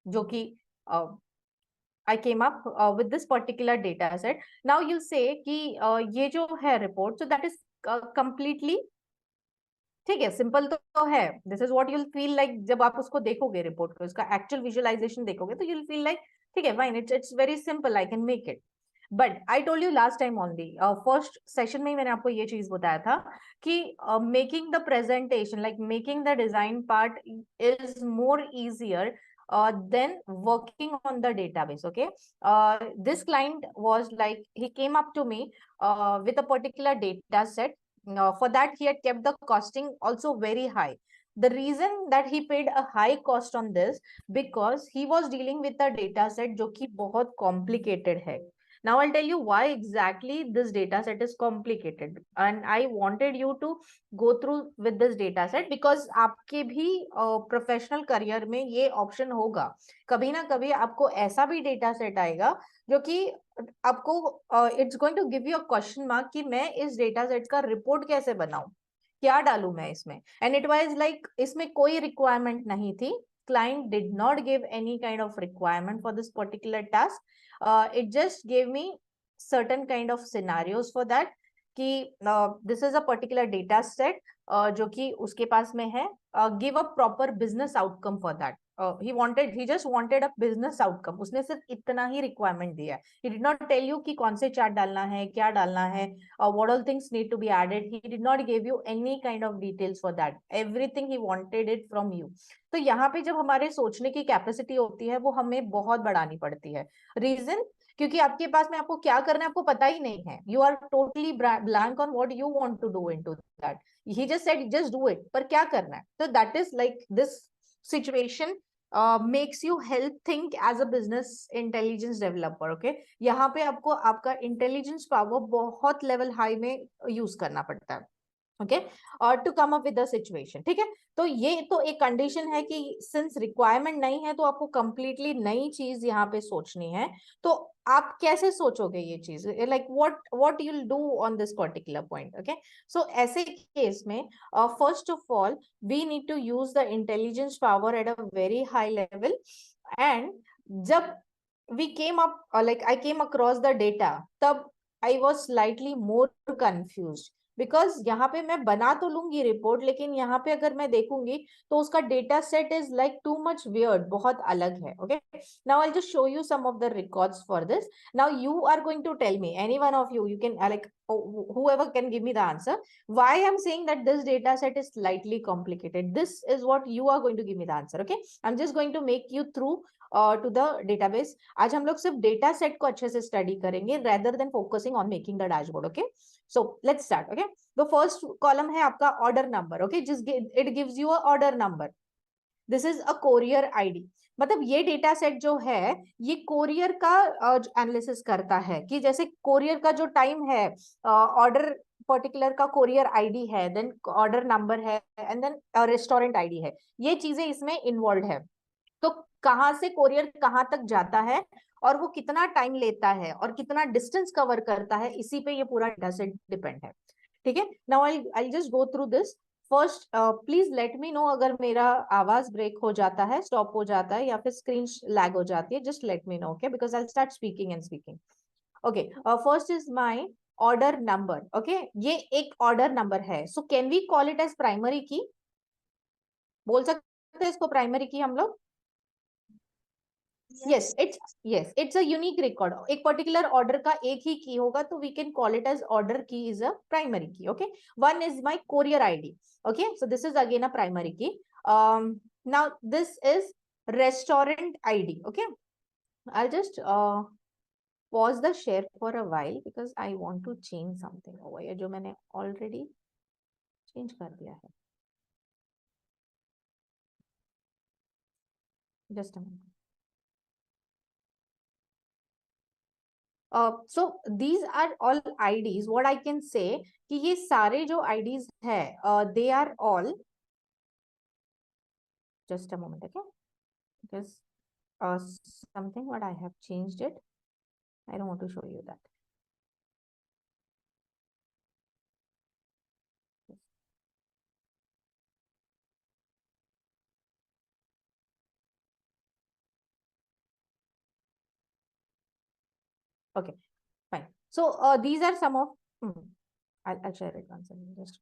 जो कि I came up with this particular data set. Now you'll say कि ये जो है report, so that is completely ठीक है, सिंपल तो है. This is what you'll feel like जब आप उसको देखोगे रिपोर्ट को, इसका एक्चुअल विजुअलाइजेशन देखोगे तो यूल फील लाइक ठीक है fine, it's very simple, I can make it. But I told you last time on the first session में ही मैंने आपको ये चीज बताया था कि making the presentation, like making the design part is more easier then working on the database. Okay, this client was like, he came up to me with a particular data set. For that he had kept the costing also very high. The reason that he paid a high cost on this, because he was dealing with a data set जो कि बहुत complicated है. Now I'll tell you why exactly this data set is complicated, and I wanted you to go through with this data set because आपके भी professional career में ये option होगा. कभी ना कभी आपको ऐसा भी डेटा सेट आएगा जो कि आपको it's going to give you a question mark कि मैं इस डेटा सेट का रिपोर्ट कैसे बनाऊं, क्या डालूं मैं इसमें. एंड इट वाज लाइक इसमें कोई रिक्वायरमेंट नहीं थी. Client did not give any kind of requirement for this particular task. It just gave me certain kind of scenarios for that कि this is a particular data set जो कि उसके पास में है. Give a proper business outcome for that. He just wanted a business outcome. उसने सिर्फ इतना ही requirement दिया है. He did not tell you कि कौन से चार्ट डालना है, क्या डालना है, what all things need to be added. He did not give you any kind of details for that. Everything he wanted it from you. तो यहाँ पे जब हमारे सोचने की कैपेसिटी होती है वो हमें बहुत बढ़ानी पड़ती है. रीजन, क्योंकि आपके पास में आपको क्या करना है आपको पता ही नहीं है. You are totally blank on what you want to do into that. He just said just do it, पर क्या करना है. तो that is like this situation makes you help think as a business intelligence developer. Okay, यहाँ पे आपको आपका intelligence power बहुत लेवल हाई में यूज करना पड़ता है. ओके, और to come up with the situation. ठीक है, तो ये तो एक कंडीशन है कि सिंस रिक्वायरमेंट नहीं है तो आपको कंप्लीटली नई चीज यहाँ पे सोचनी है. तो आप कैसे सोचोगे ये चीज, like what you will do on this particular point. Okay, so ऐसे केस में first of all we need to use the intelligence power at a very high level. And जब we came up like I came across the data, तब I was slightly more confused. Because यहाँ पे मैं बना तो लूंगी report, लेकिन यहाँ पे अगर मैं देखूंगी तो उसका data set is like too much weird, बहुत अलग है. Okay, now I just show you some of the records for this. Now you are going to tell me, any one of you can like whoever can give me the answer why I'm saying that this data set is slightly complicated. This is what you are going to give me the answer. Okay, I'm just going to make you through to the database. आज हम लोग सिर्फ data set को अच्छे से study करेंगे rather than focusing on making the dashboard. Okay, so let's start. Okay, the first column है आपका order number. Okay, just it gives you a order number. This is a courier ID. मतलब ये data set जो है ये courier का analysis करता है कि जैसे कोरियर का जो टाइम है, ऑर्डर पर्टिकुलर का कोरियर आईडी है, देन ऑर्डर नंबर है, एंड देन रेस्टोरेंट आईडी है. ये चीजें इसमें इन्वॉल्व है. तो कहाँ से कोरियर कहाँ तक जाता है और वो कितना टाइम लेता है और कितना डिस्टेंस कवर करता है, इसी पे ये पूरा डेटा सेट डिपेंड है. ठीक है, now I just go through this. First please let me no अगर मेरा आवाज ब्रेक हो जाता है, स्टॉप हो जाता है या फिर स्क्रीन लैग हो जाती है. Just let me know. Okay, because I start speaking and speaking. Okay, first is my order number. Okay, ये एक ऑर्डर नंबर है. So can we call it as primary key? बोल सकते हैं इसको प्राइमरी की हम लोग? Yes, it's a unique record. एक particular order का एक ही key होगा तो we can call it as order key is a primary key. Okay, one is my courier ID. Okay, so this is again a primary key. Now this is restaurant ID. Okay, I'll just pause the share for a while because I want to change something over here जो मैंने already change कर दिया है. Just a minute. So these are all IDs. What I can say कि ये सारे जो IDs है they are all, just a moment. Okay, because something what I have changed it, I don't want to show you that. Okay, fine. So these are some of I'll share it once again, just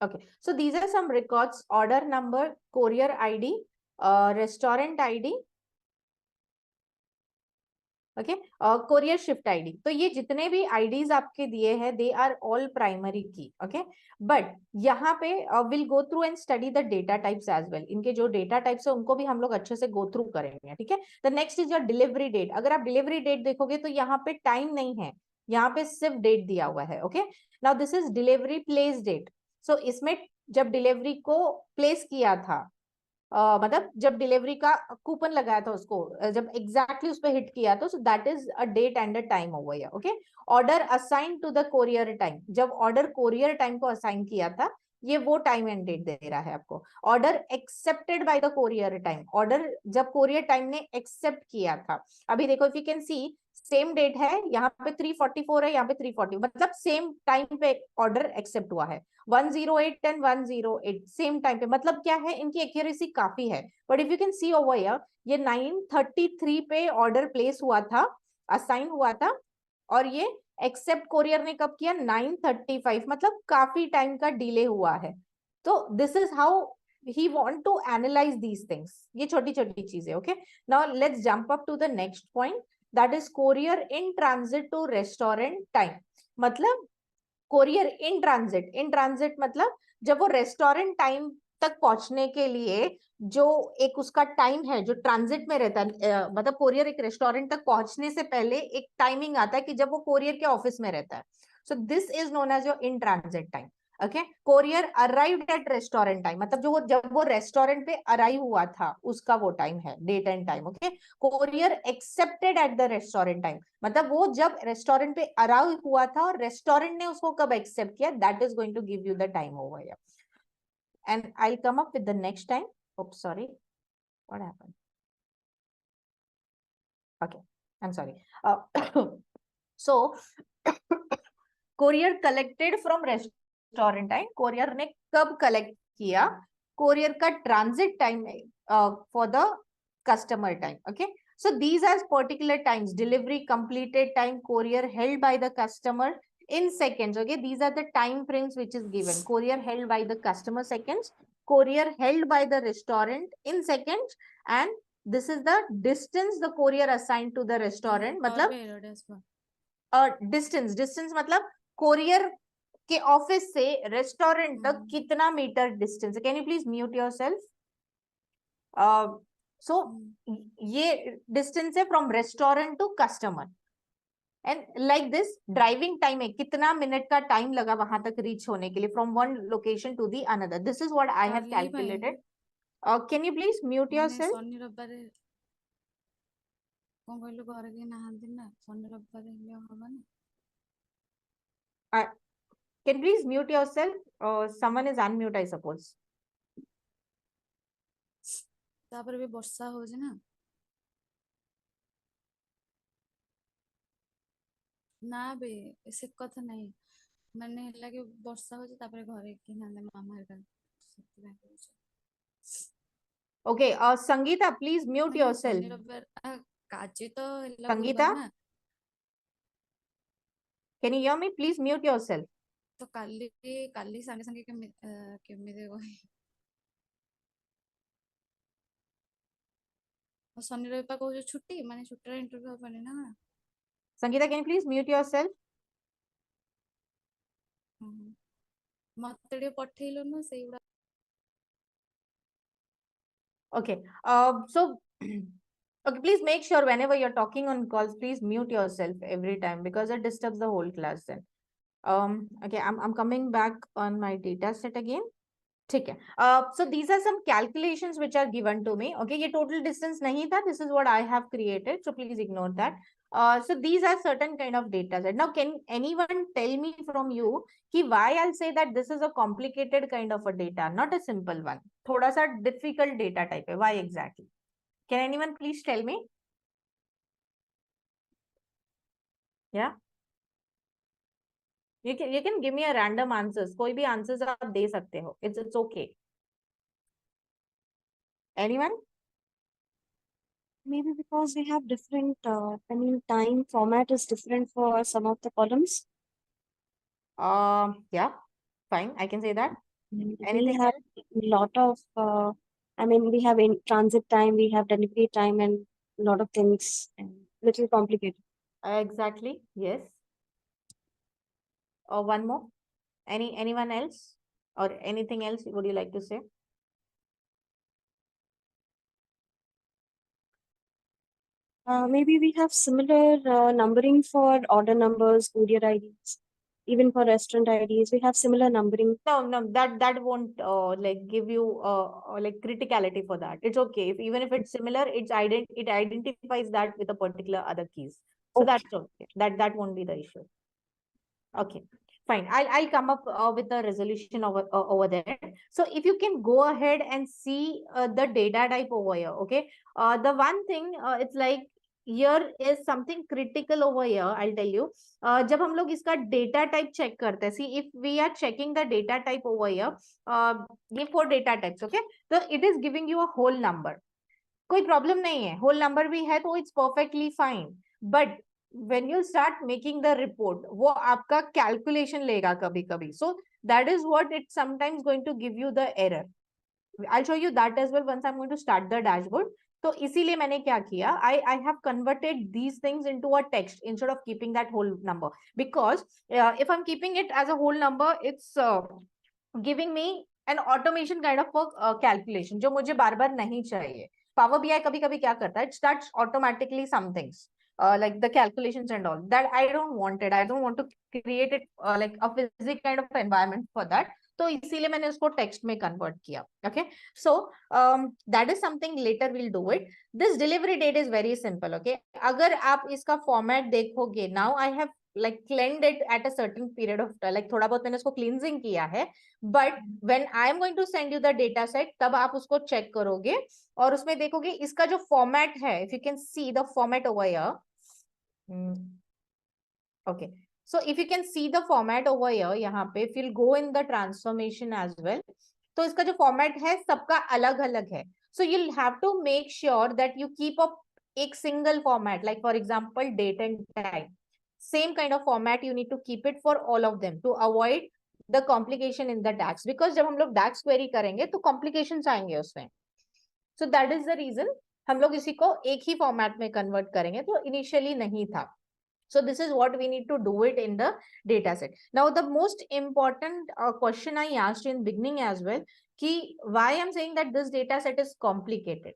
okay. So these are some records: order number, courier ID, restaurant ID, okay, courier shift ID. तो ये जितने भी IDs आपके दिए हैं they are all primary key, okay. But यहाँ पे will go through and study the data types as well. इनके जो डेटा टाइप्स है उनको भी हम लोग अच्छे से गो थ्रू करेंगे, ठीक है। The next is your delivery date. अगर आप डिलीवरी डेट देखोगे तो यहाँ पे टाइम नहीं है, यहाँ पे सिर्फ डेट दिया हुआ है, okay. Now this is delivery place date. सो इसमें जब डिलीवरी को प्लेस किया था, मतलब जब डिलीवरी का कूपन लगाया था उसको, जब एग्जैक्टली उस पर हिट किया तो that is a date and a time over here, okay. Order assign to the courier time, जब ऑर्डर कोरियर टाइम को असाइन किया था, ये वो टाइम एंड डेट दे रहा है आपको। Order accepted by the courier time, order जब कोरियर टाइम ने एक्सेप्ट किया था। अभी देखो, if you can see same date है, यहाँ पे 344 है, यहाँ पे 340, मतलब सेम टाइम पे ऑर्डर एक्सेप्ट हुआ है। 108 एंड 108 सेम टाइम पे, मतलब क्या है, इनकी एक्यूरेसी काफी है। But if you can C over here, ये 933 पे ऑर्डर प्लेस हुआ था, असाइन हुआ था, और ये एक्सेप्ट कोरियर ने कब किया, 935, मतलब काफी टाइम का डिले हुआ है। तो this is how he want to analyze these things, ये छोटी छोटी चीजें, okay। now let's jump up to the next point, that is courier in transit to restaurant time। मतलब courier in transit, in transit मतलब जब वो restaurant time तक पहुंचने के लिए जो एक उसका टाइम है जो ट्रांजिट में रहता है, मतलब कोरियर एक रेस्टोरेंट तक पहुंचने से पहले एक टाइमिंग आता है कि जब वो कोरियर के ऑफिस में रहता है। So this is known as your in transit time, okay. Courier arrived at restaurant time, मतलब जो वो जब वो रेस्टोरेंट पे अराइव हुआ था उसका वो टाइम है, date and time, okay. Courier accepted at the restaurant time, मतलब वो जब रेस्टोरेंट पे अराइव हुआ था और रेस्टोरेंट ने उसको कब एक्सेप्ट किया, that is going to give you the time over here. And I will come up with the next time. oops sorry, what happened? Okay, I'm sorry. So courier collected from restaurant time, courier ने कब collect किया, courier का transit time for the customer time, okay. So these are particular times: delivery completed time, courier held by the customer in seconds, okay. These are the time frames which is given: courier held by the customer seconds, courier held by the restaurant in seconds, and this is the distance the courier assigned to the restaurant। मतलब distance, distance मतलब courier के office से restaurant तक कितना metre distance है। Can you please mute yourself? So ये distance है from restaurant to customer. And like this driving time है, कितना मिनट का टाइम लगा वहां तक रीच होने के लिए from one location to the another. This is what I have calculated. Can you please mute yourself? शनि रविवार कौन कहलु घर के नहांती ना, शनि रविवार हेले हबनी। Can you please mute yourself? Someone is unmute, I suppose. तापर भी वर्षा हो ना, ना बे से कथा नहीं, माने लगे वर्षा हो तापर घरे कि नांदे मामा हेका सेति Okay, Sangeeta, please mute माने yourself. शनि रविवार काजी तो हेला गुरुवार Sangeeta, ना, can you hear me? Please mute yourself. तो काली काली संगे संगे केमिदे कहि शनि रविवार कहू छुट्टी, माने छुट्टी इंटरव्यू हबनी ना। Sangeeta, can you please mute yourself? मते पठेइलो ना से गुडा। Okay. So, okay, please make sure whenever you're talking on calls, please mute yourself every time because it disturbs the whole class then. Okay, I'm coming back on my data set again. ठीक है। So these are some calculations which are given to me. Okay, ये total distance नहीं था. This is what I have created. So please ignore that. So these are certain kind of data set. Now, can anyone tell me from you कि why I'll say that this is a complicated kind of a data, not a simple one. थोड़ा सा difficult data type है. Why exactly? Can anyone please tell me? Yeah. You can give me a random answers. कोई भी answers आप दे सकते हो. It's okay. Anyone? Maybe because we have different, time format is different for some of the columns. Yeah, fine. I can say that. We Anything have else? a lot of, we have in transit time, we have delivery time, and a lot of things, and little complicated. Exactly. Yes. Or one more. Anyone else or anything else would you like to say? Maybe we have similar numbering for order numbers, courier IDs, even for restaurant IDs. We have similar numbering. No, that won't like give you like criticality for that. It's okay even if it's similar. It identifies that with a particular other keys. So Okay. that's okay. That won't be the issue. Okay, fine. I'll come up with the resolution over there. So if you can go ahead and see the data type over here, okay. The one thing it's like here is something critical over here. I'll tell you. जब हम लोग इसका data type check करते हैं, see if we are checking the data type over here, ये 4 data types, okay. So it is giving you a whole number. कोई problem नहीं है, होल नंबर भी है तो it's perfectly fine. But when you start making the report, वो आपका calculation लेगा कभी कभी. So that is what it's sometimes going to give you the error. I'll show you that as well once I'm going to start the dashboard. तो इसीलिए मैंने क्या किया, I have converted these things into a text instead of keeping that whole number, because if I'm keeping it as a whole number, it's giving me an automation kind of calculation जो मुझे बार बार नहीं चाहिए. Power BI कभी कभी क्या करता है, it starts automatically some things like the calculations and all that I don't want it. I don't want to create it like a physics kind of environment for that. तो इसीलिए मैंने उसको text में कन्वर्ट किया. Okay, so that is something later will do it. This delivery date is very simple. Okay, अगर आप इसका format देखोगे, now I have like cleaned it at a certain period of time, like थोड़ा बहुत मैंने उसको cleansing किया है, but when I am going to send you the data set, तब आप उसको चेक करोगे और उसमें देखोगे इसका जो फॉर्मेट है, if you can see the format over here. Okay, so if you can see the format over here, यहाँ पे if you'll go in the transformation as well, तो इसका जो फॉर्मेट है सबका अलग अलग है. So you'll have to make sure that you keep up एक single format, like for example date and time. Same kind of format you need to keep it for all of them to avoid the complication in the DAX, because जब हम लोग DAX query करेंगे तो complications आएंगे उसमें. So that is the reason हम लोग इसी को एक ही फॉर्मेट में कन्वर्ट करेंगे, तो इनिशियली नहीं था. So this is what we need to do it in the data set. Now the most important question I asked in beginning as well, कि why I'm saying that this data set is complicated.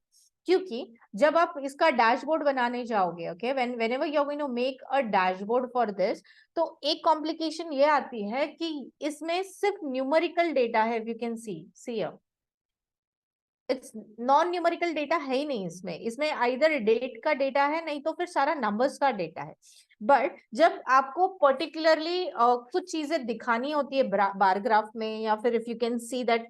क्योंकि जब आप इसका dashboard बनाने जाओगे, okay, whenever you're going to make a dashboard for this, तो एक complication ये आती है कि इसमें सिर्फ न्यूमेरिकल डेटा है. if you can see here, it's non numerical data है ही नहीं इसमें. इसमें आइदर डेट का डेटा है, नहीं तो फिर सारा नंबर्स का डेटा है. बट जब आपको पर्टिकुलरली कुछ चीजें दिखानी होती है बार ग्राफ में, या फिर if you can see that,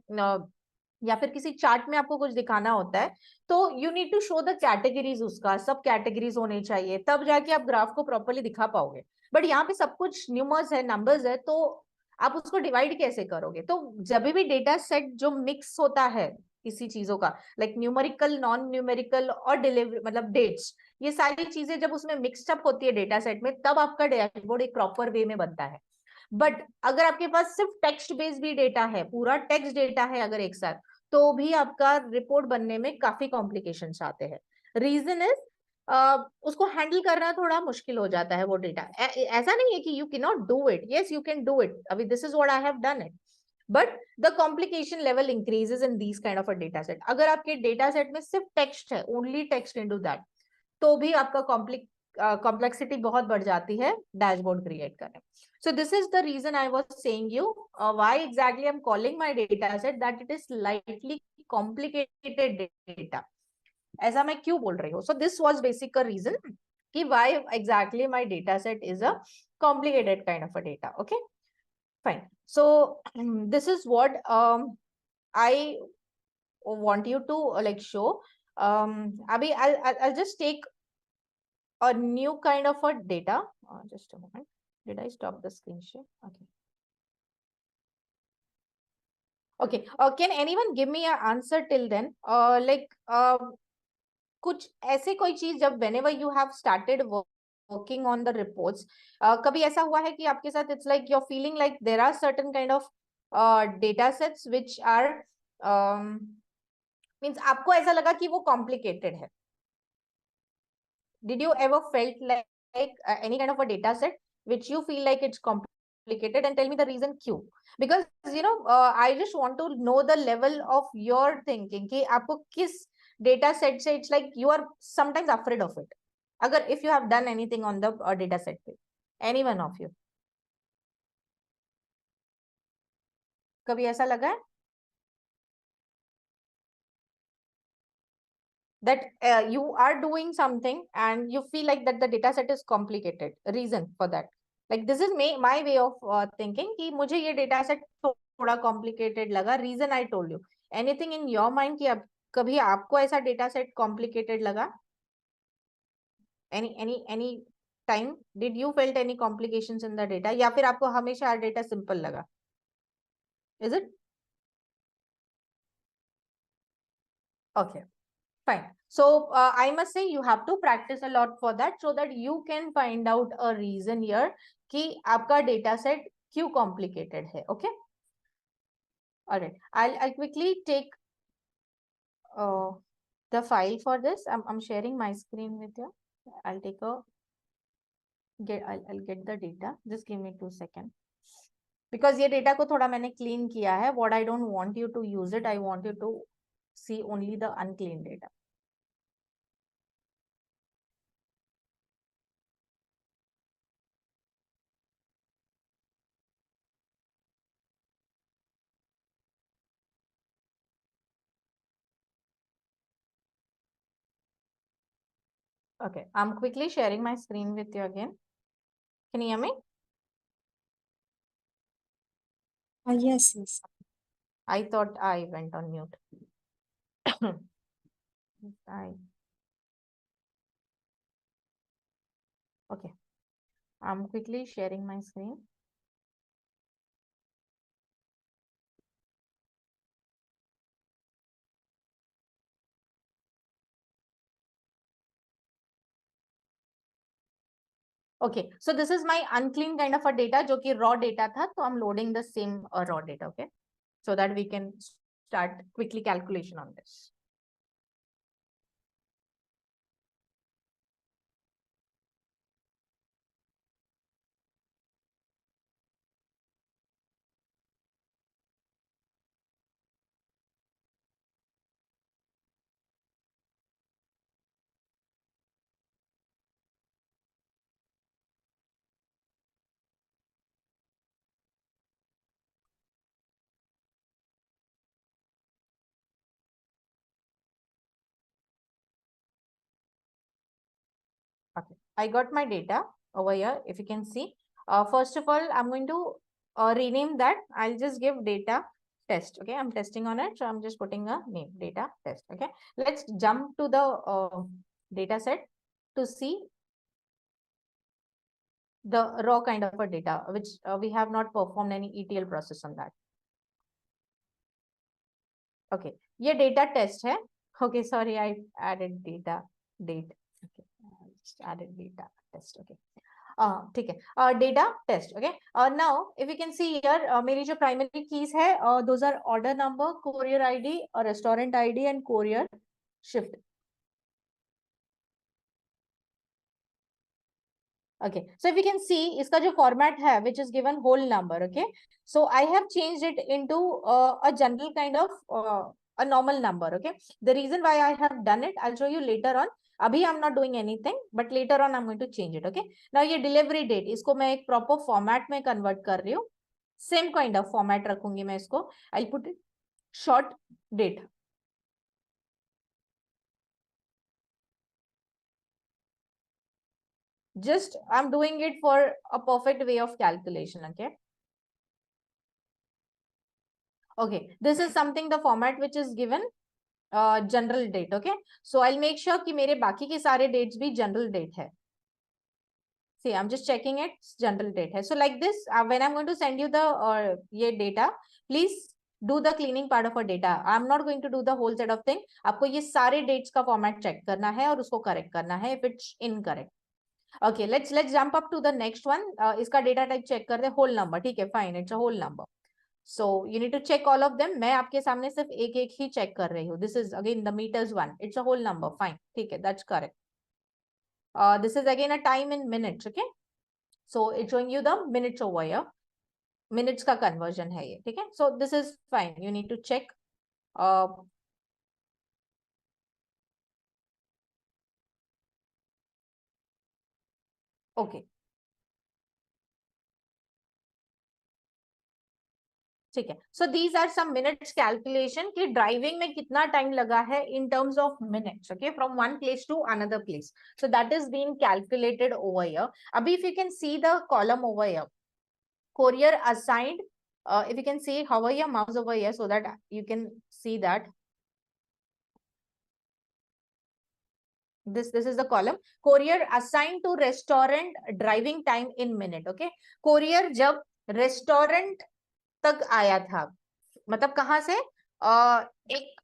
या फिर किसी चार्ट में आपको कुछ दिखाना होता है, तो you need to show the categories. उसका सब कैटेगरीज होने चाहिए, तब जाके आप ग्राफ को प्रॉपरली दिखा पाओगे. बट यहाँ पे सब कुछ न्यूमर्स है, नंबर्स है, तो आप उसको डिवाइड कैसे करोगे? तो जब भी डेटा सेट जो मिक्स होता है किसी चीजों का, लाइक न्यूमेरिकल, नॉन न्यूमेरिकल और डिलीवरी मतलब डेट्स, ये सारी चीजें जब उसमें मिक्सअप होती है डेटा सेट में, तब आपका डैशबोर्ड एक प्रॉपर वे में बनता है. बट अगर आपके पास सिर्फ टेक्स्ट बेस्ड भी डेटा है, पूरा टेक्स्ट डेटा है अगर एक साथ, तो भी आपका रिपोर्ट बनने में काफी कॉम्प्लिकेशंस आते हैं. रीजन इज उसको हैंडल करना थोड़ा मुश्किल हो जाता है वो डेटा. ऐसा नहीं है कि you can not do it, yes you can do it. अभी this is what I have done it, but the complication level increases in these kind of a data set. अगर आपके डेटा सेट में सिर्फ text है, only text into that, तो भी आपका complexity बहुत बढ़ जाती है डैशबोर्ड क्रिएट करने. So this is the reason I was saying you why exactly I'm calling my data set that it is slightly complicated data. ऐसा मैं क्यों बोल रही हूँ? So this was basic reason कि why exactly my data set is a complicated kind of a data. Okay, fine. So this is what I want you to like show. Abhi, I'll just take a new kind of a data. Just a moment. Did I stop the screen share? Okay. Okay. Can anyone give me an answer till then? कुछ ऐसे कोई चीज जब whenever you have started working on the reports, कभी ऐसा हुआ है कि आपके साथ it's like you're feeling like there are certain kind of data sets which are means आपको ऐसा लगा कि वो complicated है? Did you ever felt like any kind of a data set which you feel like it's complicated, and tell me the reason क्यों? Because I just want to know the level of your thinking कि आपको किस data set से it's like you are sometimes afraid of it. अगर if you have done anything on the data set पे, any one of you, कभी ऐसा लगा है that you are doing something and you feel like that the data set is complicated? Reason for that, like this is my way of thinking कि मुझे ये data set थोड़ा complicated लगा. Reason I told you. Anything in your mind कि अब कभी आपको ऐसा data set complicated लगा? Any time did you felt any complications in the data, या फिर आपको हमेशा data simple लगा? Is it okay? Fine. So I must say you have to practice a lot for that so that you can find out a reason here कि आपका data set क्यों complicated है. Okay. All right. I'll quickly take the file for this. I'm sharing my screen with you. I'll take a I'll get the data. Just give me 2 seconds. Because ये data को थोड़ा मैंने clean किया है. What I don't want you to use it. I want you to see only the unclean data. Okay, I'm quickly sharing my screen with you again. Can you hear me? Yes. I thought I went on mute. Okay, I'm quickly sharing my screen. Okay, so this is my unclean kind of a data जो कि raw data था, तो I'm loading the same raw data, okay, so that we can start quickly calculation on this. Okay, I got my data over here. If you can see, first of all, I'm going to rename that. I'll just give data test. Okay, I'm testing on it, so I'm just putting a name, data test. Okay, let's jump to the data set to see the raw kind of a data, which we have not performed any ETL process on that. Okay, ये data test है. Okay, sorry, I added data date. Okay, I just added data test. Okay. ठीक है, data test. Okay, now if you can see here, मेरी जो primary keys है, those are order number, courier ID, restaurant ID, and courier shift. Okay, so if you can see, इसका जो format है, which is given whole number. Okay, so I have changed it into a general kind of a normal number. Okay, the reason why I have done it, I'll show you later on. अभी I'm not doing anything, but later on I'm going to change it. Okay, now ये delivery date, इसको मैं एक proper format में convert कर रही हूँ. Same kind of format रखूंगी मैं इसको. I'll put it short date. Just I'm doing it for a perfect way of calculation. Okay. Okay, this is something the format which is given general date. Okay, so I'll make sure कि मेरे बाकी के सारे dates भी general date है. See, I'm just checking it, general date है. So like this, when I'm going to send you the ये data, please do the cleaning part of a data. I'm not going to do the whole set of thing. आपको ये सारे dates का format check करना है और उसको correct करना है if it's incorrect. Okay, let's jump up to the next one. इसका data type check कर दे, whole number. ठीक है, fine, it's a whole number. So you need to check all of them. मैं आपके सामने सिर्फ एक एक ही check कर रही हूँ. This is again the meters one. It's a whole number. Fine. ठीक है, that's correct. This is again a time in minutes. Okay. So it's showing you the minutes over here. Minutes का conversion है ये. ठीक है. So this is fine. You need to check. Okay. ठीक है. So these are some minutes calculation कि driving में कितना time लगा है in terms of minutes, okay, from one place to another place. So that is being calculated over here. Abhi, if you can see the column over here, courier assigned. If you can see, hover your mouse over here so that you can see that. This is the column. Courier assigned to restaurant driving time in minute, okay. Courier जब restaurant तक आया था, मतलब कहाँ से, एक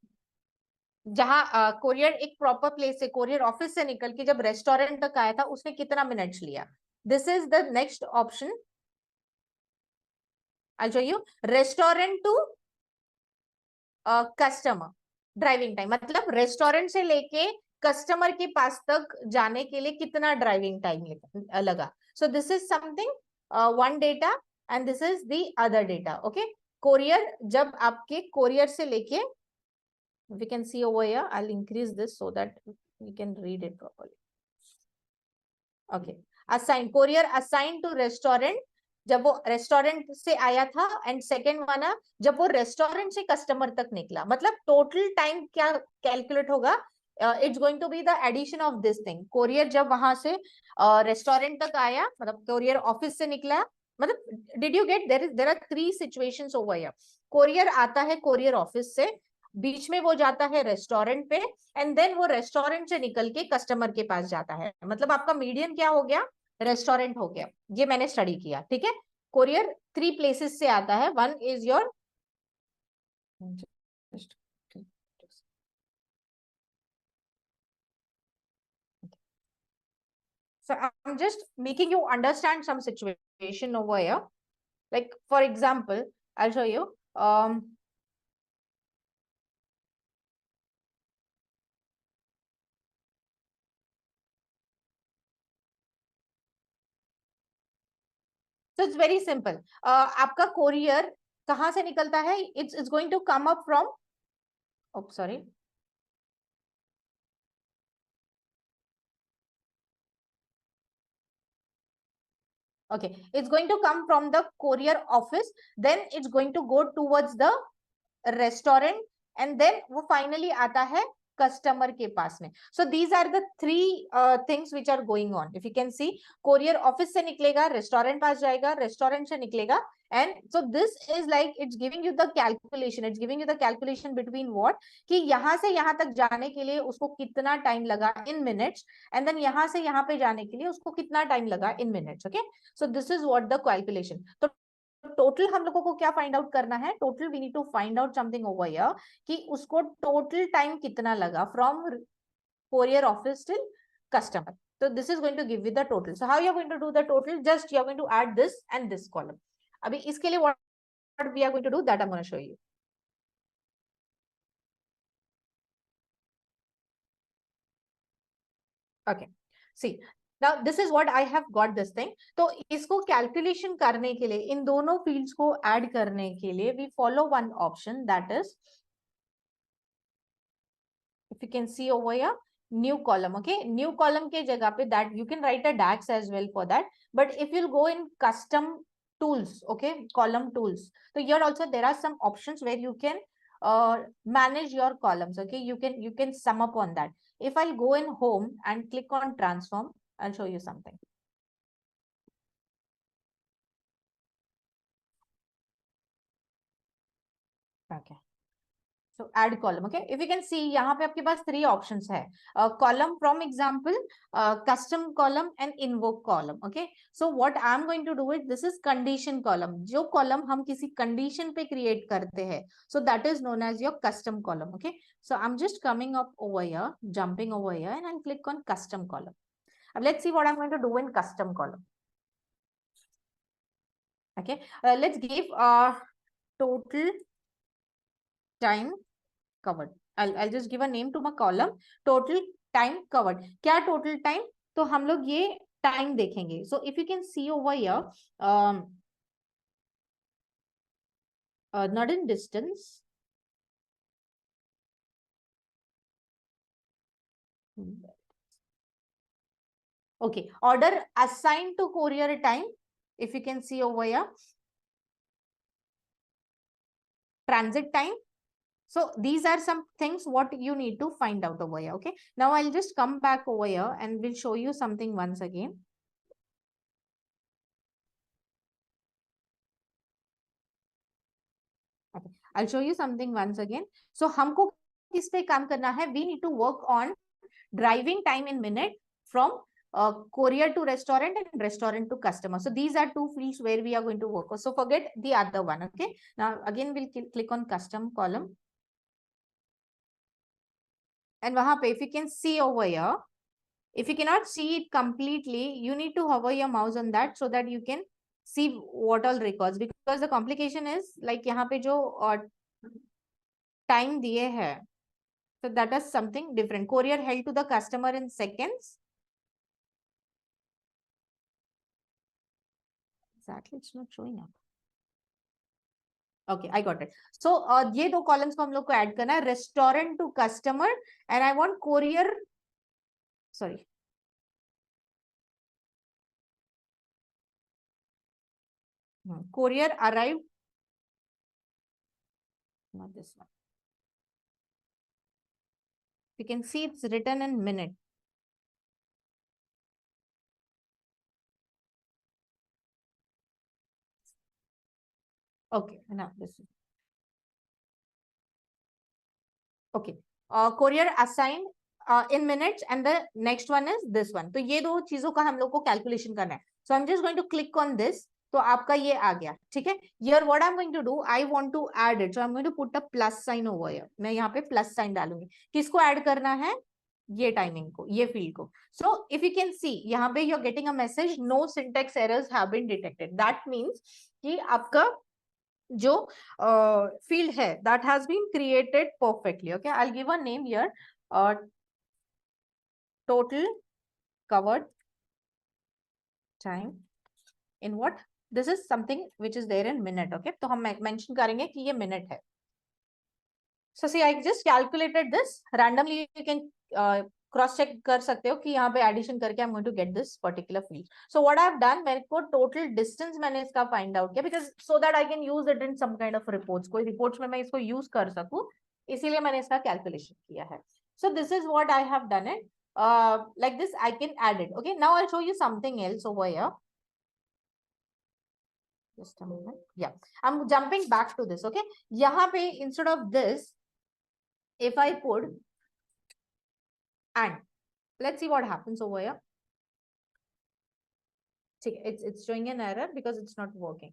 जहां courier एक प्रॉपर प्लेस से, कोरियर ऑफिस से निकल के जब रेस्टोरेंट तक आया था, उसने कितना मिनट्स लिया. This is the next option. I show you restaurant to customer driving time, मतलब रेस्टोरेंट से लेके कस्टमर के पास तक जाने के लिए कितना ड्राइविंग टाइम लगा. सो this is something one data and this is the other data. Okay, courier जब आपके courier से लेके, we can see over here, I'll increase this so that we can read it properly. Okay, assigned, courier assigned to restaurant जब वो restaurant से आया था, and second वाला जब वो रेस्टोरेंट से कस्टमर तक निकला. मतलब टोटल टाइम क्या कैलकुलेट होगा, it's going to be the addition of this thing. Courier जब वहां से रेस्टोरेंट तक आया, मतलब कोरियर ऑफिस से निकला, मतलब did you get, there are three situations over here. Courier आता है कोरियर ऑफिस से, बीच में वो जाता है रेस्टोरेंट पे, एंड देन वो रेस्टोरेंट से निकल के कस्टमर के पास जाता है. मतलब आपका मीडियन क्या हो गया, रेस्टोरेंट हो गया. ये मैंने स्टडी किया. ठीक है, कोरियर थ्री प्लेसेस से आता है. One is your, so I'm just making you understand some situation over here. Like for example, I'll show you. So it's very simple. आपका कोरियर कहाँ से निकलता है, it's going to come up from, oh sorry, okay, it's going to come from the courier office, then it's going to go towards the restaurant, and then वो finally आता है customer के पास में. So these are the three things which are going on. If you can see, courier office से निकलेगा, restaurant पास जाएगा, रेस्टोरेंट से निकलेगा, and so this is like it's giving you the calculation. It's giving you the calculation between what, कि यहाँ से यहाँ तक जाने के लिए उसको कितना टाइम लगा इन मिनट्स, एंड देन यहाँ से यहाँ पे जाने के लिए उसको कितना टाइम लगा in minutes. Okay, so this is what the calculation. तो टोटल हम लोगों को क्या फाइंड आउट करना है, total we need to find out something over here, कि उसको टोटल टाइम कितना लगा from courier office till customer. So this is going to give you the total. So how you are going to do the total? Just you are going to add this and this column. अभी इसके लिए what we are going to do, that I'm going to show you. Okay, see. Now this is what I have got this thing. तो इसको calculation करने के लिए, इन दोनों fields को ऐड करने के लिए, we follow one option, that is, if you can see over here, new column. Okay, new column के जगह पे, that you can write a DAX as well for that. But if you'll go in custom tools, okay, column tools, so here also there are some options where you can manage your columns. Okay, you can sum up on that. If I'll go in home and click on transform, I'll show you something. Okay, So add column. Okay, if you can see यहाँ पे आपके पास 3 options है, column from example, custom column and invoke column. Okay, so what I'm going to do it, this is condition column. जो column हम किसी condition पे create करते हैं, so that is known as your custom column. Okay, so I'm just coming up over here, jumping over here, and I'll click on custom column. Now let's see what I'm going to do in custom column. Okay, let's give total time covered. I'll just give a name to my column, total time covered. क्या total time? तो हम लोग ये time देखेंगे. So if you can see over here, not in distance. Okay, order assigned to courier time. If you can see over here, transit time. So these are some things what you need to find out over here. Okay, now I'll just come back over here and we'll show you something once again. Okay, I'll show you something once again. So हमको किस पे काम करना है? We need to work on driving time in minute from courier to restaurant and restaurant to customer. So these are 2 fields where we are going to work on. So forget the other one. Okay, now again we'll click on custom column. And वहां पे, if you can see over here, if you cannot see it completely, you need to hover your mouse on that so that you can see what all records, because the complication is like यहाँ पे जो time दिए है, so that is something different. Courier held to the customer in seconds. Exactly, it's not showing up. Okay, I got it. So ये 2 columns को हम लोग को add करना है, restaurant to customer, and I want courier, sorry, courier arrived, not this one. You can see it's written in minute. Okay, now this is okay. Courier assigned in minutes, and the next one is this one. तो ये 2 चीजों का हम लोग को calculation करना है. So I'm just going to click on this. तो आपका ये आ गया, ठीक है. Here what I'm going to do, I want to add it. So I'm going to put a plus sign over here. मैं यहाँ पे plus sign डालूंगी. किसको ऐड करना है? ये टाइमिंग को, ये फील्ड को. So if you can see, यहाँ पे you're getting a message, no syntax errors have been detected. That means कि आपका जो field है, that has been created perfectly. Okay, I'll give a name here. Total covered time in what? This is something which is there in minute. Okay, तो हम mention करेंगे कि ये minute है. So see, I just calculated this randomly. You can cross check कर सकते हो कि यहाँ पे addition करके I'm going to get this particular field. So what I've done, मेरे को total distance मैंने इसका find out किया, because so that I can use it in some kind of reports. कोई reports में मैं इसको use कर सकूँ, इसीलिए मैंने इसका calculation किया है. So this is what I have done it. Like this, I can add it. Okay, now I'll show you something else over here. Just a moment. Yeah, I'm jumping back to this. Okay, यहाँ पे instead of this, if I put and, let's see what happens over here. It's showing an error because it's not working.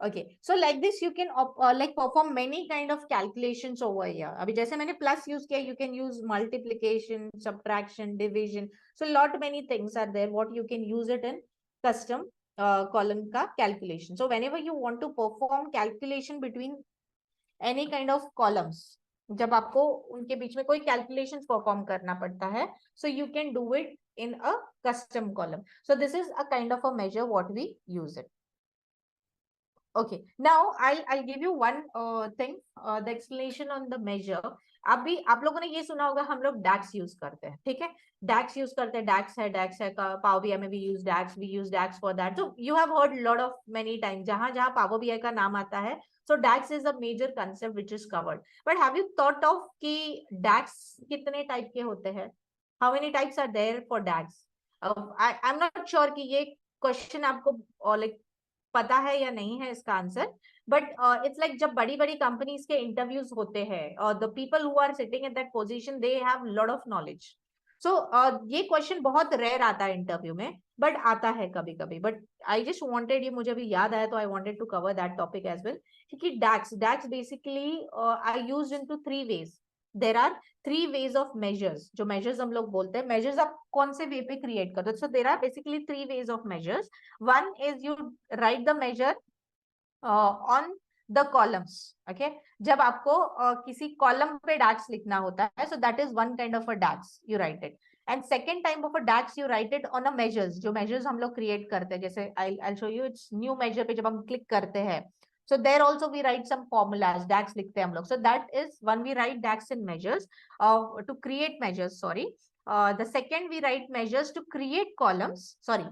Okay, so like this you can like perform many kind of calculations over here. अभी जैसे मैंने plus use किया, you can use multiplication, subtraction, division. So lot many things are there what you can use it in custom column का calculation. So whenever you want to perform calculation between any kind of columns, जब आपको उनके बीच में कोई calculations perform करना पड़ता है, so you can do it in a custom column. So this is a kind of a measure what we use it. Okay, now I'll give you one thing, the explanation on the measure. अभी आप लोगों ने ये सुना होगा, हम लोग DAX use करते हैं, ठीक है. DAX यूज करते हैं, DAX है Power BI में we use DAX for that. So you have heard lot of many times जहां जहां Power BI का नाम आता है, so DAX is a major concept which is covered. But have you thought of कि DAX कितने type के होते हैं? How many types are there for DAX? I'm not sure कि ये क्वेश्चन आपको like पता है या नहीं है इसका आंसर, बट इट्स लाइक जब बड़ी बड़ी कंपनीज के इंटरव्यूज होते हैं और the people who are sitting in that position they have lot of knowledge. So ये क्वेश्चन बहुत रेयर आता है इंटरव्यू में, बट आता है कभी कभी. बट आई जस्ट वांटेड, ये मुझे अभी याद आया तो I wanted to cover that topic as well. क्योंकि DAX basically are used into 3 ways. There are 3 ways of measures. जो मेजर्स हम लोग बोलते हैं, मेजर्स आप कौन से वे पे क्रिएट करते हो. So there are basically 3 ways of measures. One is you write the measure on the columns. Okay, जब आपको किसी कॉलम पे DAX लिखना होता है, so that is one kind of a DAX, you write it. And second type of a DAX you write it on a measures. जो measures हम लोग create करते हैं, जैसे I'll show you, it's new measure पे जब हम click करते हैं, so there also we write some formulas, DAX लिखते हैं हम लोग. So that is when we write DAX in measures, to create measures, sorry. The second we write measures to create columns, sorry.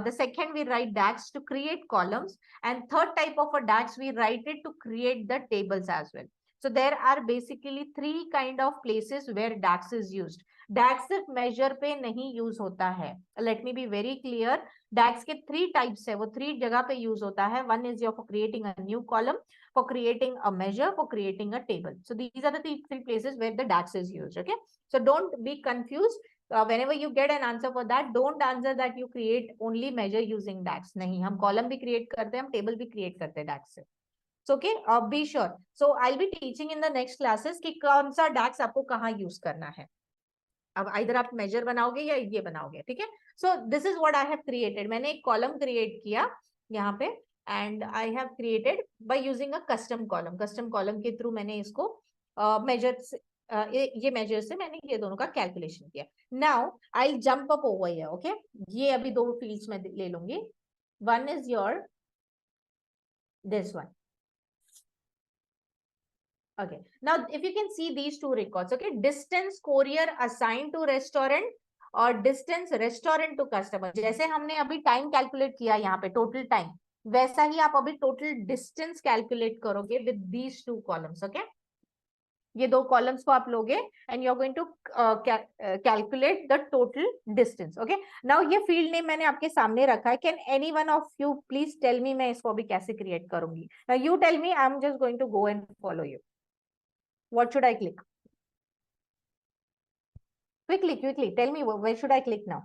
The second we write DAX to create columns, and third type of a DAX we write it to create the tables as well. So there are basically 3 kind of places where DAX is used. DAX सिर्फ measure पे नहीं use होता है. Let me be very clear. DAX के 3 types है, वो 3 जगह पे use होता है. One is for creating a new column, for creating a measure, for creating a table. So these are the 3 places where the DAX is used. Okay, so don't be confused. Whenever you get an answer for that, don't answer that you create only measure using DAX. नहीं, हम column भी create करते हैं, हम table भी create करते हैं DAX से. So okay, be sure. So I'll be teaching in the next classes कि कौन सा DAX आपको कहाँ use करना है. अब इधर आप मेजर बनाओगे या ये बनाओगे, ठीक है. So this is what I have created. मैंने एक कॉलम क्रिएट किया यहाँ पे, and I have created by using a custom column. Custom column के थ्रू मैंने इसको मेजर ये मेजर से मैंने ये दोनों का कैलकुलेशन किया. Now I jump up over here. Okay, ये अभी 2 फील्ड्स में ले लूंगी. One is your this one. Okay, now if you can see these 2 records, okay, distance courier assigned to restaurant और distance restaurant to customer. जैसे हमने अभी time calculate किया यहाँ पे टोटल टाइम, वैसा ही आप अभी टोटल डिस्टेंस कैलकुलेट करोगे विद दीज 2 कॉलम्स. ओके, ये 2 कॉलम्स को आप लोगे and you are going to calculate the total distance. Okay, now ये फील्ड नेम मैंने आपके सामने रखा है. Can any one of you please tell me मैं इसको अभी कैसे क्रिएट करूंगी. Now you tell me, I am just going to go and follow you. What should I click? Quickly, tell me where should I click now?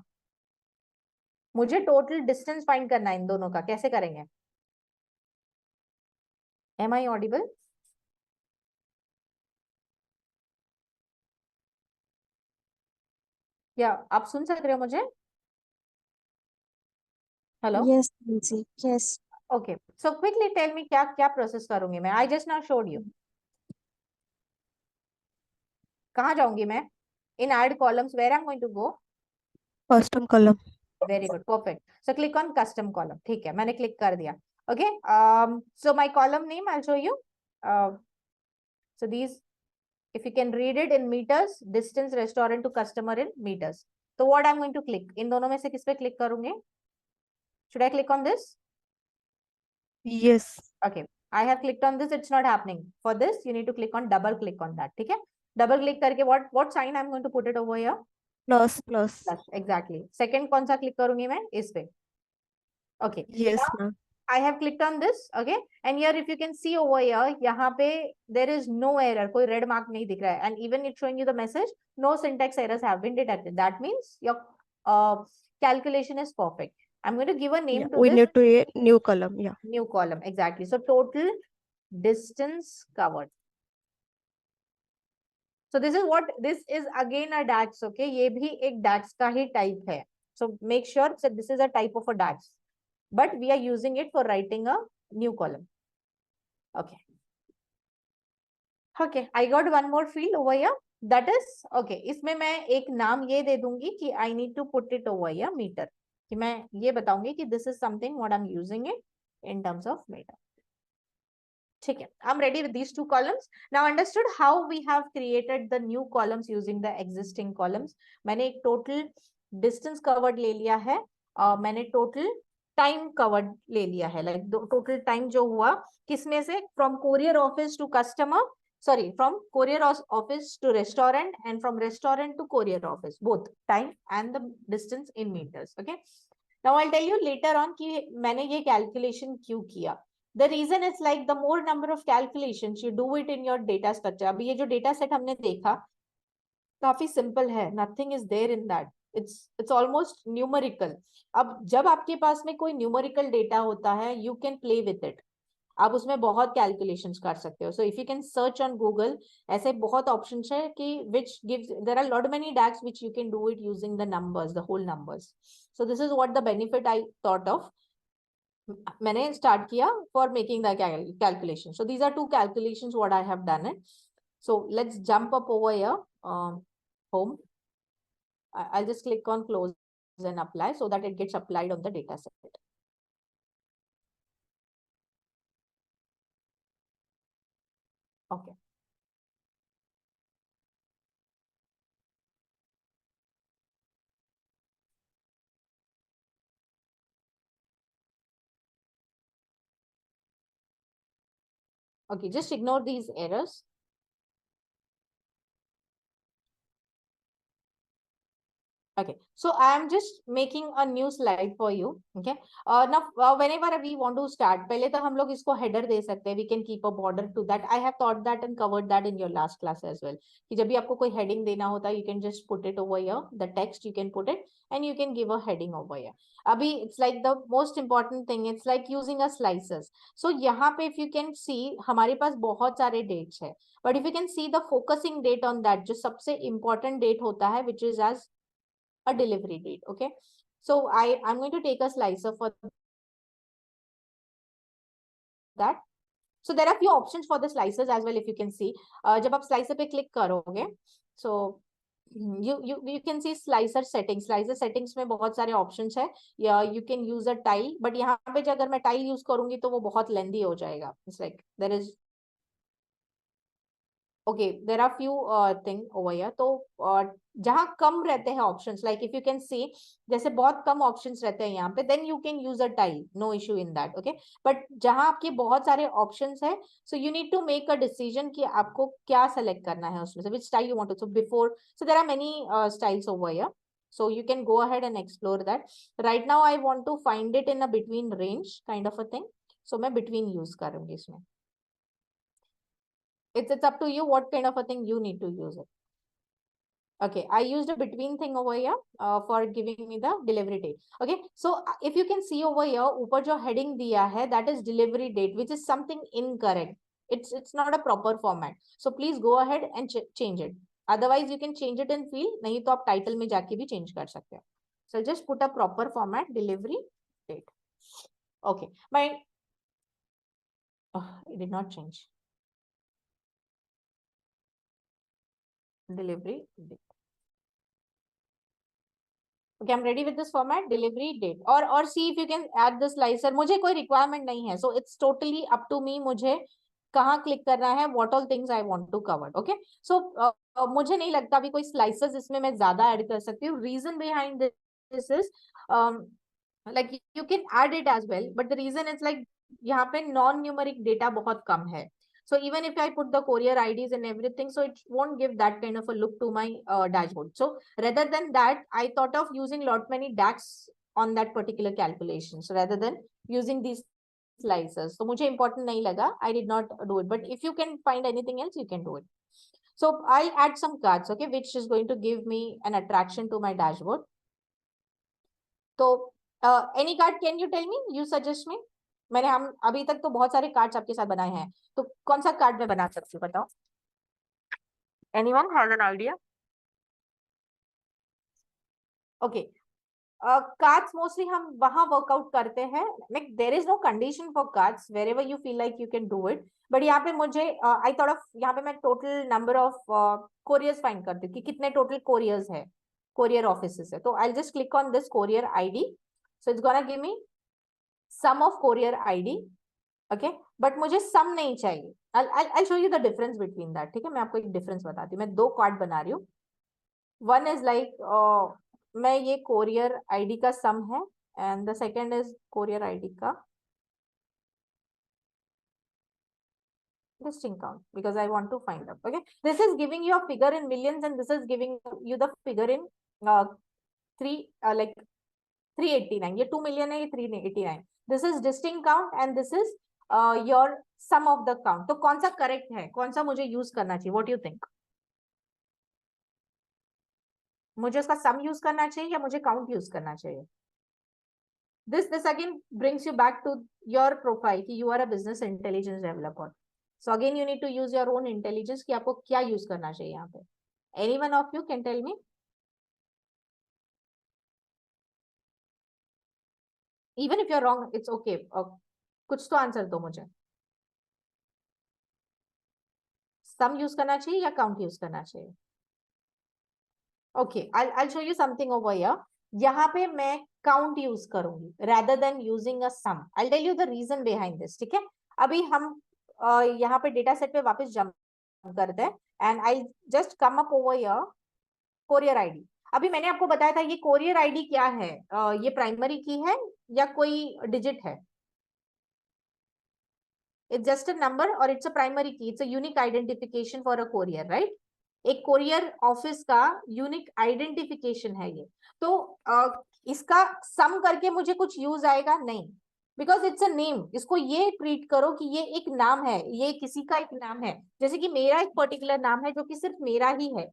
मुझे total distance find करना है इन दोनों का. कैसे करेंगे? Am I audible? क्या आप सुन सक रहे हो मुझे? Hello. Yes, Nancy. Yes. Okay, so quickly tell me क्या क्या प्रोसेस करूंगी मैं. I just now showed you. कहाँ जाऊंगी मैं? In add columns, where I'm going to go? Custom column. Very good, perfect. So click on custom column. ठीक है, मैंने क्लिक कर दिया. Okay, so my column name I'll show you. So these, if you can read it in meters, distance restaurant to customer in meters. So what I'm going to click? इन दोनों में से किस पे click करूंगे? Should I click on this? Yes. Okay, I have clicked on this. It's not happening. For this, you need to click on double click on that. ठीक है? Double click करके what sign I'm going to put it over here? Plus. Plus, exactly. Second कौन सा click करूंगी मैं? इस पे. Okay. Yes, Now, ma'am. I have clicked on this. Okay, and here if you can see over here, यहाँ पे there is no error. कोई red mark नहीं दिख रहा है. And even it's showing you the message, no syntax errors have been detected. That means your calculation is perfect. I'm going to give a name Yeah, to we this. need to a new column. Yeah. New column, exactly. So total distance covered. So this is what, this is again a DAX. Okay, ये भी एक DAX का ही type है. So make sure that this is a type of a DAX, but we are using it for writing a new column. Okay. Okay, I got one more field over here. That is okay. इसमें मैं एक नाम ये दे दूंगी कि I need to put it over here meter. कि मैं ये बताऊंगी कि this is something what I'm using it in terms of meter. ठीक है, I'm ready with these 2 columns. Now understood how we have created the new columns using the existing columns. मैंने एक total distance covered ले लिया है, मैंने total time covered ले लिया है. Like total time जो हुआ किसमें से, from courier office to customer, sorry, from courier office to restaurant and from restaurant to courier office, both time and the distance in meters. Okay, Now I'll tell you later on कि मैंने ये calculation क्यों किया. The reason is like the more number of calculations you do it in your data structure. अभी ये जो data set हमने देखा काफी simple है. Nothing is there in that. It's almost numerical. अब जब आपके पास में कोई numerical data होता है, you can play with it. आप उसमें बहुत कैलकुलेशंस कर सकते हो. So if you can search on Google, ऐसे बहुत ऑप्शंस है कि which gives there are lot many DAX which you can do it using the numbers, the whole numbers. So this is what the benefit I thought of. मैंने start किया for making the calculation. So these are two calculations what I have done it. So let's jump up over here, home. I'll just click on close and apply so that it gets applied on the data set. Okay. Okay, just ignore these errors. Okay, so I am just making a new slide for you. Okay, now whenever we want to start, पहले तो हम लोग इसको header दे सकते हैं. We can keep a border to that. I have taught that and covered that in your last class as well. कि जब भी आपको कोई heading देना होता है, you can just put it over here. The text you can put it and you can give a heading over here. अभी it's like the most important thing. It's like using a slices. So यहाँ पे if you can see हमारे पास बहुत सारे dates है. But if you can see the focusing date on that, जो सबसे important date होता है, which is as a delivery date. Okay, so I'm going to take a slicer for that. So there are few options for the slicers as well. If you can see, जब आप slicer पे click करोगे, so you can see slicer settings. Slicer settings में बहुत सारे options है. You can use a tile, but यहाँ पे अगर मैं tile use करूंगी तो वो बहुत lengthy हो जाएगा. It's like there is okay, there are few thing over here. तो जहाँ कम रहते हैं options, like if you can see, जैसे बहुत कम options रहते हैं यहाँ पे, then you can use a tile, no issue in that. Okay, but जहाँ आपके बहुत सारे options है, so you need to make a decision कि आपको क्या select करना है उसमें से, which style you want to. So before, so there are many styles over here. So you can go ahead and explore that. Right now I want to find it in a between range kind of a thing. So मैं between use करूँगी इसमें. It's up to you what kind of a thing you need to use it. Okay, I used a between thing over here for giving me the delivery date. Okay, so if you can see over here, ऊपर जो heading दिया है, that is delivery date, which is something incorrect. It's not a proper format. So please go ahead and change it. Otherwise, you can change it in field. नहीं तो आप title में जाके भी change कर सकते हो. So just put a proper format, delivery date. Okay, it did not change. Delivery date. Okay, I'm ready with this format, delivery date. Or see if you can add the slicer. मुझे कोई requirement नहीं है. So it's totally up to me. मुझे कहाँ click करना है, what all things I want to cover. Okay, so मुझे नहीं लगता अभी कोई slices इसमें मैं ज़्यादा add कर सकती हूँ. Reason behind this is like you can add it as well, but the reason is like यहाँ पे non-numeric data बहुत कम है. So even if I put the courier IDs and everything, so it won't give that kind of a look to my dashboard. So rather than that, I thought of using lot many DAX on that particular calculation. So rather than using these slicers, so मुझे important नहीं लगा, I did not do it. But if you can find anything else, you can do it. So I'll add some cards, okay, which is going to give me an attraction to my dashboard. So any card, can you tell me? You suggest me. मैंने हम अभी तक तो बहुत सारे cards आपके साथ बनाए हैं, तो कौन सा कार्ड मैं बना सकती हूँ बताओ? Anyone has an idea? Okay, cards mostly हम वहाँ workout करते हैं. Like there is no condition for cards. Wherever you feel like you can do it. But यहाँ पे मुझे I thought of यहाँ पे मैं total number of couriers find करती हूँ कि कितने total couriers है, courier offices है. तो I'll just click on this courier ID. So it's gonna give me sum of courier ID. Okay, but मुझे sum नहीं चाहिए. I'll show you the difference between that. ठीक है, मैं आपको एक difference बताती हूँ. मैं दो कार्ड बना रही हूँ. One is like मैं ये courier ID का sum है, and the second is courier ID का listing count, because I want to find out. Okay, this is giving you a figure in millions, and this is giving you the figure in three 389, ये 2 million है, ये 389. This is distinct count and this is your sum of the count. तो कौन सा correct है, कौन सा मुझे यूज करना चाहिए? What you think? मुझे उसका सम यूज करना चाहिए या मुझे काउंट यूज करना चाहिए? This again brings you back to your profile कि you are a business intelligence developer. So again you need to use your own intelligence कि आपको क्या use करना चाहिए यहाँ पे. Any one of you can tell me? Even if you're wrong, it's okay. कुछ तो आंसर दो मुझे. सम यूज करना चाहिए या काउंट यूज करना चाहिए? Okay, I'll show you something over here. यहाँ पे मैं काउंट यूज करूंगी rather than using a sum. I'll tell you the reason behind this. ठीक है, अभी हम यहाँ पे डेटा सेट पे वापस जंप करते हैं and I just come up over here courier ID. अभी मैंने आपको बताया था ये कोरियर आईडी क्या है, ये प्राइमरी की है या कोई डिजिट है? It's just a number or it's a primary key. It's a unique identification for a courier, right? एक कोरियर ऑफिस का यूनिक आइडेंटिफिकेशन है ये. तो इसका सम करके मुझे कुछ यूज आएगा नहीं, बिकॉज इट्स अ नेम. इसको ये ट्रीट करो कि ये एक नाम है, ये किसी का एक नाम है. जैसे कि मेरा एक पर्टिकुलर नाम है जो कि सिर्फ मेरा ही है.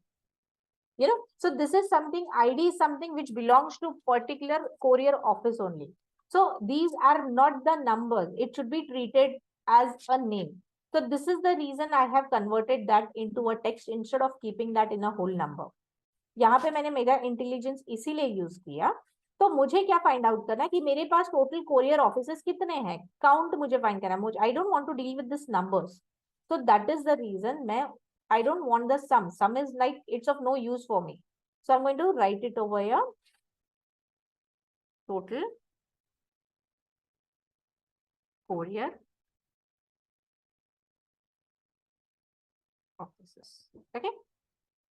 You know, so this is something, ID is something which belongs to particular courier office only. So these are not the numbers. It should be treated as a name. So this is the reason I have converted that into a text instead of keeping that in a whole number. यहाँ पे मैंने मेरा intelligence इसीलिए use किया. तो मुझे क्या find out करना है कि मेरे पास टोटल कोरियर ऑफिसेस कितने हैं, काउंट मुझे फाइंड करना है. मुझे I don't want to deal with this numbers. So that is the reason मैं I don't want the sum. Sum is like it's of no use for me. So I'm going to write it over here. Total courier offices. Okay.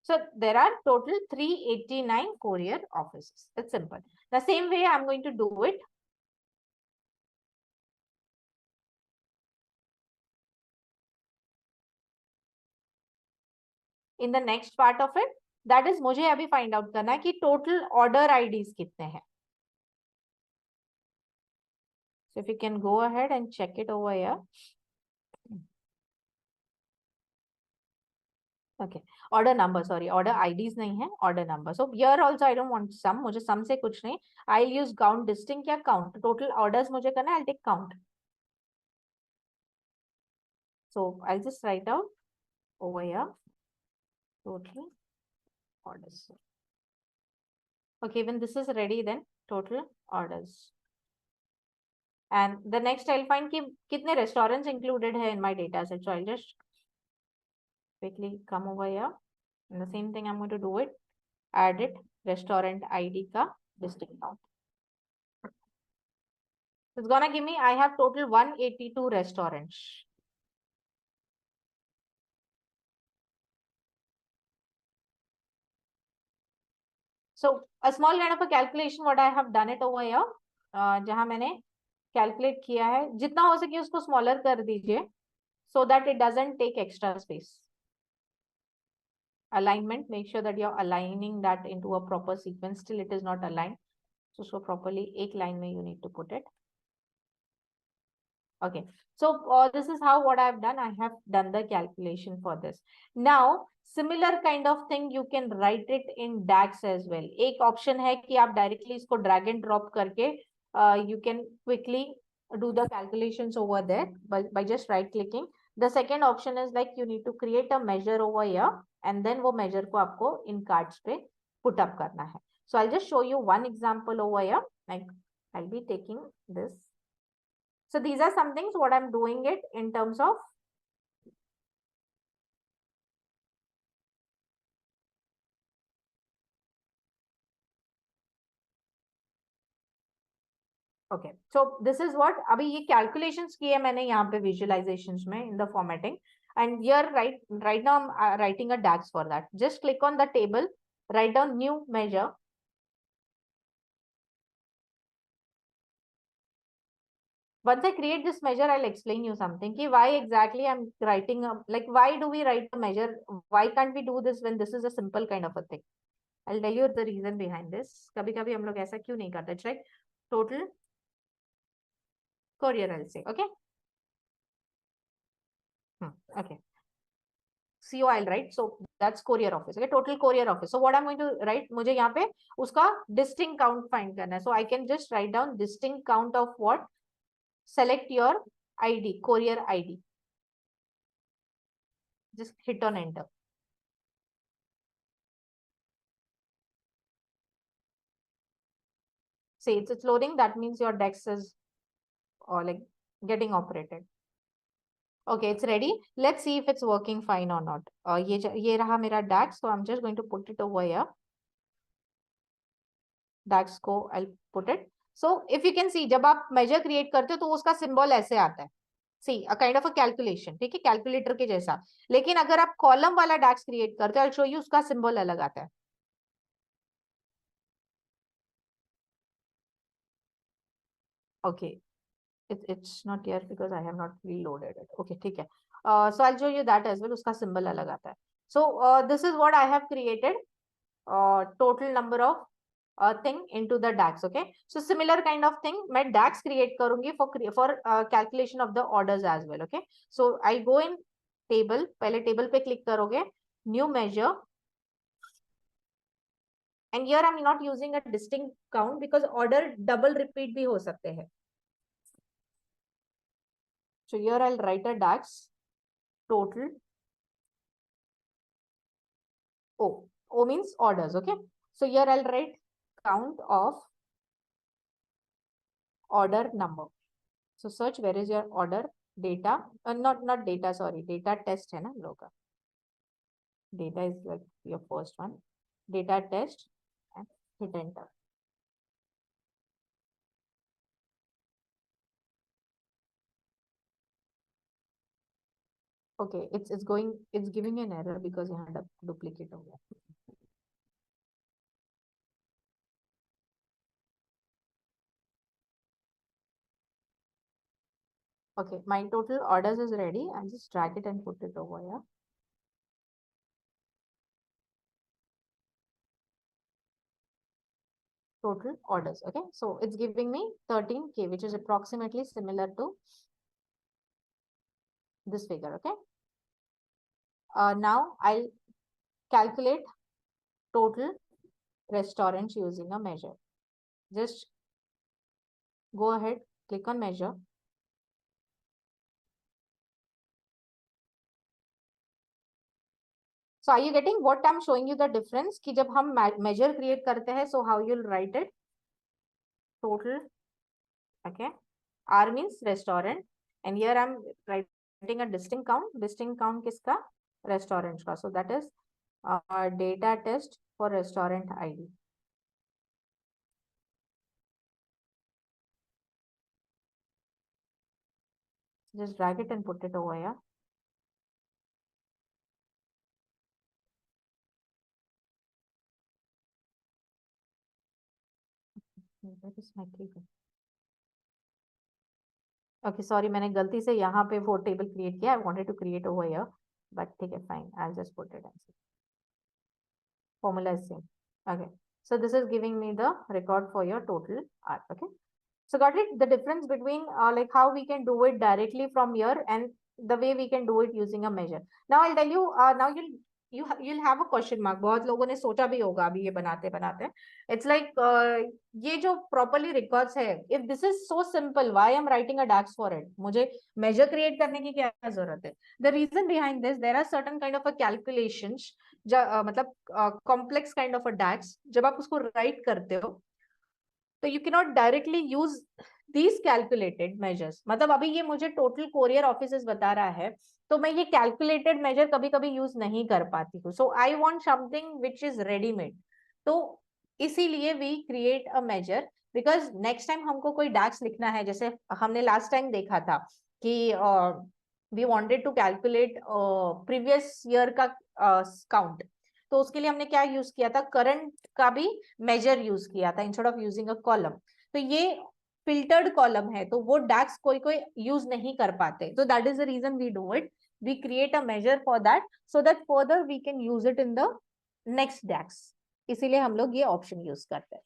So there are total 389 courier offices. It's simple. The same way I'm going to do it. In the next part of it, that is मुझे अभी find out करना है कि total order IDs कितने हैं. So if you can go ahead and check it over here. Okay, order number, sorry, order IDs नहीं है, order number. So here also I don't want sum, मुझे sum से कुछ नहीं. I'll use count, distinct या count. Total orders मुझे करना है, I'll take count. So I'll just write out over here total orders. Okay, when this is ready, then total orders. And the next I'll find कि कितने restaurants included है in my data set. So I'll just quickly come over here. And the same thing I'm going to do it. Add it, restaurant ID का distinct count. It's gonna give me, I have total 182 restaurants. So a small kind of a calculation what I have done it over here. जहाँ मैंने calculate किया है, जितना हो सके उसको smaller कर दीजिए so that it doesn't take extra space. Alignment, make sure that you're aligning that into a proper sequence. Still it is not aligned. So properly एक line में you need to put it. Okay, so this is how what I have done. I have done the calculation for this. Now similar kind of thing you can write it in DAX as well. एक option है कि आप directly इसको drag and drop करके you can quickly do the calculations over there by just right clicking. The second option is like you need to create a measure over here and then वो measure को आपको in cards पे put up करना है. So I'll just show you one example over here. Like I'll be taking this. So these are some things what I'm doing it in terms of okay. So this is what अभी ये calculations किए मैंने यहाँ पे visualizations में in the formatting and here right now I'm writing a DAX for that. Just click on the table, write down new measure. Once I create this measure, I'll explain you something. Ki why exactly I'm writing like why do we write a measure? Why can't we do this when this is a simple kind of a thing? I'll tell you the reason behind this. कभी-कभी हम लोग ऐसा क्यों नहीं करते, right? total courier, I'll say. Okay. Okay. CO I'll write. So that's courier office. Okay. Total courier office. So what I'm going to write, मुझे यहाँ पे उसका distinct count find करना है. So I can just write down distinct count of what? Select your ID, courier ID. Just hit on enter. See, it's loading. That means your DEX is like getting operated. Okay, it's ready. Let's see if it's working fine or not. ये रहा मेरा DAX. So I'm just going to put it over here. DAX को I'll put it. So if you can see, जब आप measure create करते हो तो उसका symbol ऐसे आता है. See, a kind of a calculation. ठीक है, कैलकुलेटर के जैसा. लेकिन अगर आप कॉलम वाला DAX क्रिएट करते हो, I'll show you, उसका सिंबल अलग आता है. Okay, it's not here because I have not reloaded it. Okay, ठीक है. So I'll show you that as well. उसका सिंबल अलग आता है. So this is what I have created. Total number of thing into the DAX. Okay, so similar kind of thing मैं DAX create करूंगी for calculation of the orders as well. Okay, so I'll go in table. पहले table पे click करोगे, new measure, and here I'm not using a distinct count because order double repeat भी हो सकते हैं. So here I'll write a DAX total. O means orders. Okay, so here I'll write count of order number. So search where is your order data, not data, sorry, data test है ना हम लोग का. Data is like your first one. Data test and hit enter. Okay, it's giving an error because you had a duplicate of that. Okay, my total orders is ready. I'll just drag it and put it over here. Total orders. Okay, so it's giving me 13K, which is approximately similar to this figure. Okay, now I'll calculate total restaurants using a measure. Just go ahead, click on measure. So are you getting what I'm showing you the difference? कि जब हम measure create करते हैं, so how you'll write it? Total. Okay. R means restaurant, and here I'm writing a distinct count. Distinct count किसका? Restaurant का. So that is data test for restaurant ID. Just drag it and put it over here. That is my table. Okay, sorry, मैंने गलती से यहाँ पे वो table create किया. I wanted to create over here, but ठीक है, fine. I'll just put it and see. Formula is same. Okay, so this is giving me the record for your total R. Okay, so got it? The difference between like how we can do it directly from here and the way we can do it using a measure. Now I'll tell you. Now you'll have a question mark. बहुत लोगों ने सोचा भी होगा अभी ये बनाते बनाते. It's like ये जो properly records है. If this is so simple, why I'm writing a DAX for it? मुझे measure create करने की क्या जरूरत है? The reason behind this, there are certain kind of a calculations, मतलब complex kind of a DAX. जब आप उसको write करते हो, तो you cannot directly use these calculated measures. मतलब अभी ये मुझे total courier offices बता रहा है, तो मैं ये calculated measure कभी कभी यूज नहीं कर पाती हूँ. So I want something which is ready made. तो इसीलिए we create a measure because next time हमको कोई DAX लिखना है, जैसे हमने last time देखा था कि we wanted to calculate previous year का count. तो उसके लिए हमने क्या यूज किया था? करंट का भी मेजर यूज किया था instead of using a column. तो ये फिल्टर्ड कॉलम है, तो वो डैक्स कोई कोई यूज नहीं कर पाते. तो that is the reason we do it. We create a measure for that so that further we can use it in the next DAX. इसीलिए हम लोग ये ऑप्शन यूज करते हैं.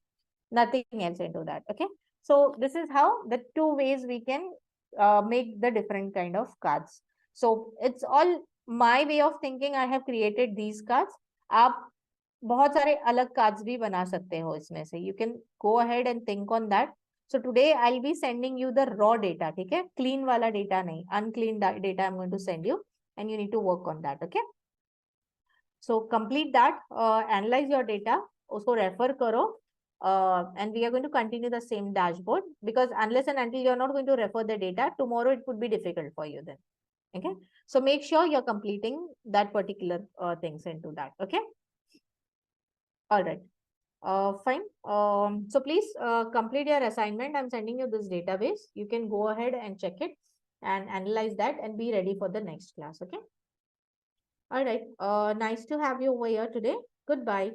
Nothing else into that. Okay, So this is how the two ways we can make the different kind of cards. So it's all my way of thinking. I have created these cards. आप बहुत सारे अलग cards भी बना सकते हो इसमें से. You can go ahead and think on that. So today I'll be sending you the raw data, ठीक है? Clean वाला data नहीं, unclean data I'm going to send you, and you need to work on that, okay? So complete that, analyze your data, उसको refer करो, and we are going to continue the same dashboard, because unless and until you're not going to refer the data, tomorrow it would be difficult for you then. Okay, so make sure you're completing that particular things into that. Okay, all right. Fine. So please complete your assignment. I'm sending you this database. You can go ahead and check it and analyze that and be ready for the next class. Okay. All right. Nice to have you over here today. Goodbye.